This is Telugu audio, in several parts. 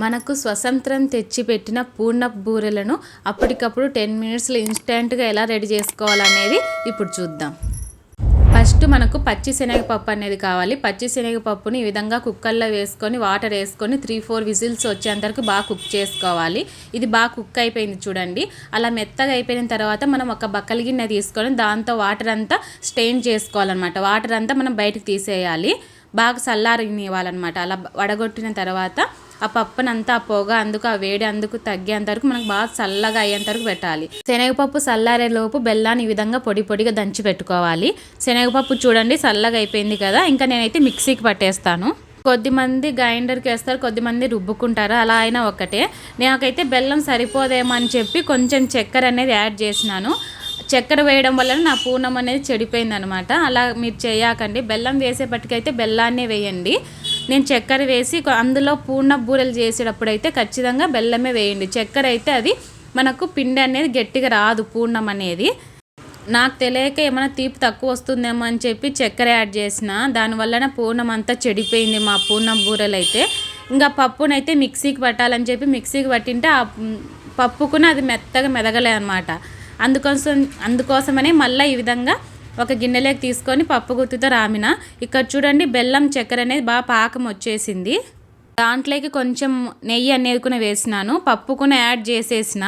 మనకు స్వతంత్రం తెచ్చిపెట్టిన పూర్ణపు బూరెలను అప్పటికప్పుడు 10 మినిట్స్లో ఇన్స్టెంట్గా ఎలా రెడీ చేసుకోవాలనేది ఇప్పుడు చూద్దాం. ఫస్ట్ మనకు పచ్చి శనగపప్పు అనేది కావాలి. పచ్చి శనగపప్పుని ఈ విధంగా కుక్కర్లో వేసుకొని వాటర్ వేసుకొని 3-4 విజిల్స్ వచ్చేంత వరకు బాగా కుక్ చేసుకోవాలి. ఇది బాగా కుక్ అయిపోయింది చూడండి. అలా మెత్తగా అయిపోయిన తర్వాత మనం ఒక బక్కలి గిన్నె తీసుకొని దాంతో వాటర్ అంతా స్టెయిన్ చేసుకోవాలన్నమాట. వాటర్ అంతా మనం బయటకు తీసేయాలి. బాగా చల్లారనివ్వాలన్నమాట. అలా వడగొట్టిన తర్వాత ఆ పప్పునంతా ఆ పొగ అందుకు ఆ వేడి అందుకు తగ్గేంత వరకు మనకు బాగా చల్లగా అయ్యేంత వరకు పెట్టాలి. శనగపప్పు చల్లారే లోపు బెల్లాన్ని ఈ విధంగా పొడి పొడిగా దంచి పెట్టుకోవాలి. శనగపప్పు చూడండి చల్లగా అయిపోయింది కదా. ఇంకా నేనైతే మిక్సీకి పట్టేస్తాను. కొద్దిమంది గ్రైండర్కి వేస్తారు, కొద్దిమంది రుబ్బుకుంటారు. అలా అయినా ఒకటే. నాకైతే బెల్లం సరిపోదేమో అని చెప్పి కొంచెం చక్కెర అనేది యాడ్ చేసినాను. చక్కెర వేయడం వల్ల నా పూర్ణం అనేది చెడిపోయింది అనమాట. అలా మీరు చేయకండి. బెల్లం వేసేపటికైతే బెల్లాన్నే వేయండి. నేను చక్కెర వేసి అందులో పూర్ణ బూరెలు చేసేటప్పుడు అయితే ఖచ్చితంగా బెల్లమే వేయండి. చక్కెర అయితే అది మనకు పిండి అనేది గట్టిగా రాదు. పూర్ణం అనేది నాకు తెలియక ఏమైనా తీపి తక్కువ వస్తుందేమో అని చెప్పి చక్కెర యాడ్ చేసిన దానివల్లనే పూర్ణం అంతా చెడిపోయింది మా పూర్ణం బూరెలు అయితే. ఇంకా పప్పునైతే మిక్సీకి పట్టాలని చెప్పి మిక్సీకి పట్టింటే ఆ పప్పుకుని అది మెత్తగా మెదగలే అనమాట. అందుకోసమనే మళ్ళీ ఈ విధంగా ఒక గిన్నెలోకి తీసుకొని పప్పు గుత్తితో రామిన. ఇక్కడ చూడండి బెల్లం చక్కెర అనేది బాగా పాకం వచ్చేసింది. దాంట్లోకి కొంచెం నెయ్యి అనేది కూడా వేసినాను. పప్పు కూడా యాడ్ చేసేసిన.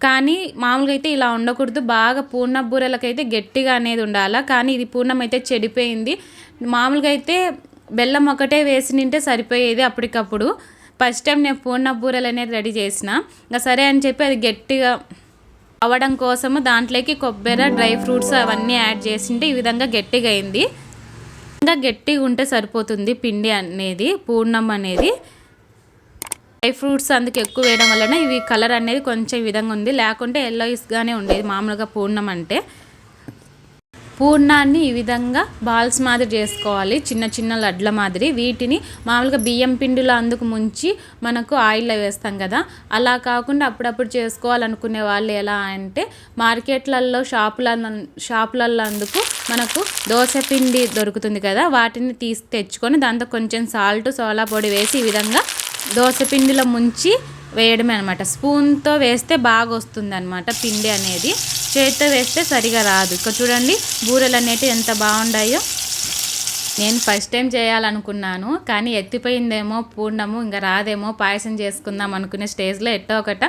కానీ మామూలుగా అయితే ఇలా ఉండకూడదు. బాగా పూర్ణ బూరెలకైతే గట్టిగా అనేది ఉండాలి. కానీ ఇది పూర్ణం అయితే చెడిపోయింది. మామూలుగా అయితే బెల్లం ఒకటే వేసి నింటే సరిపోయేది అప్పటికప్పుడు. ఫస్ట్ టైం నేను పూర్ణ బూరెలు అనేది రెడీ చేసిన. ఇంకా సరే అని చెప్పి అది గట్టిగా అవడం కోసము దాంట్లోకి కొబ్బరి డ్రై ఫ్రూట్స్ అవన్నీ యాడ్ చేసింటే ఈ విధంగా గట్టిగా అయింది. ఇంకా గట్టిగా ఉంటే సరిపోతుంది పిండి అనేది, పూర్ణం అనేది. డ్రై ఫ్రూట్స్ అందుకు ఎక్కువ వేయడం వలన ఇవి కలర్ అనేది కొంచెం ఈ విధంగా ఉంది. లేకుంటే ఎల్లోయిస్గానే ఉండేది మామూలుగా పూర్ణం అంటే. పూర్ణాన్ని ఈ విధంగా బాల్స్ మాదిరి చేసుకోవాలి, చిన్న చిన్న లడ్ల మాదిరి. వీటిని మామూలుగా బియ్యం పిండిలో అందుకు ముంచి మనకు ఆయిల్లో వేస్తాం కదా, అలా కాకుండా అప్పుడప్పుడు చేసుకోవాలనుకునే వాళ్ళు ఎలా అంటే మార్కెట్లలో షాపులలో అందుకు మనకు దోశ పిండి దొరుకుతుంది కదా, వాటిని తెచ్చుకొని దాంతో కొంచెం సాల్ట్ సోలా పొడి వేసి ఈ విధంగా దోశ పిండిలో ముంచి వేయడమే అనమాట. స్పూన్తో వేస్తే బాగా వస్తుంది అనమాట పిండి అనేది. చేతితో వేస్తే సరిగా రాదు. ఇక్కడ చూడండి బూరెలు అనేటివి ఎంత బాగుండాయో. నేను ఫస్ట్ టైం చేయాలనుకున్నాను కానీ ఎత్తిపోయిందేమో పూర్ణము, ఇంకా రాదేమో పాయసం చేసుకుందాం అనుకునే స్టేజ్లో ఎట్టో ఒకట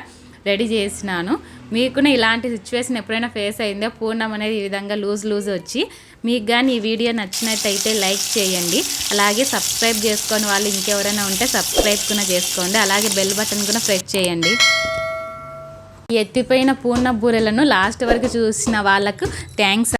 రెడీ చేసినాను. మీకునే ఇలాంటి సిచ్యువేషన్ ఎప్పుడైనా ఫేస్ అయిందో పూర్ణం అనేది ఈ విధంగా లూజ్ వచ్చి. మీకు కానీ ఈ వీడియో నచ్చినట్టయితే లైక్ చేయండి. అలాగే సబ్స్క్రైబ్ చేసుకొని వాళ్ళు ఇంకెవరైనా ఉంటే సబ్స్క్రైబ్ కూడా చేసుకోండి. అలాగే బెల్ బటన్ కూడా ప్రెస్ చేయండి. ఎత్తిపోయిన పూర్ణ బూరెలను లాస్ట్ వరకు చూసిన వాళ్ళకు థ్యాంక్స్.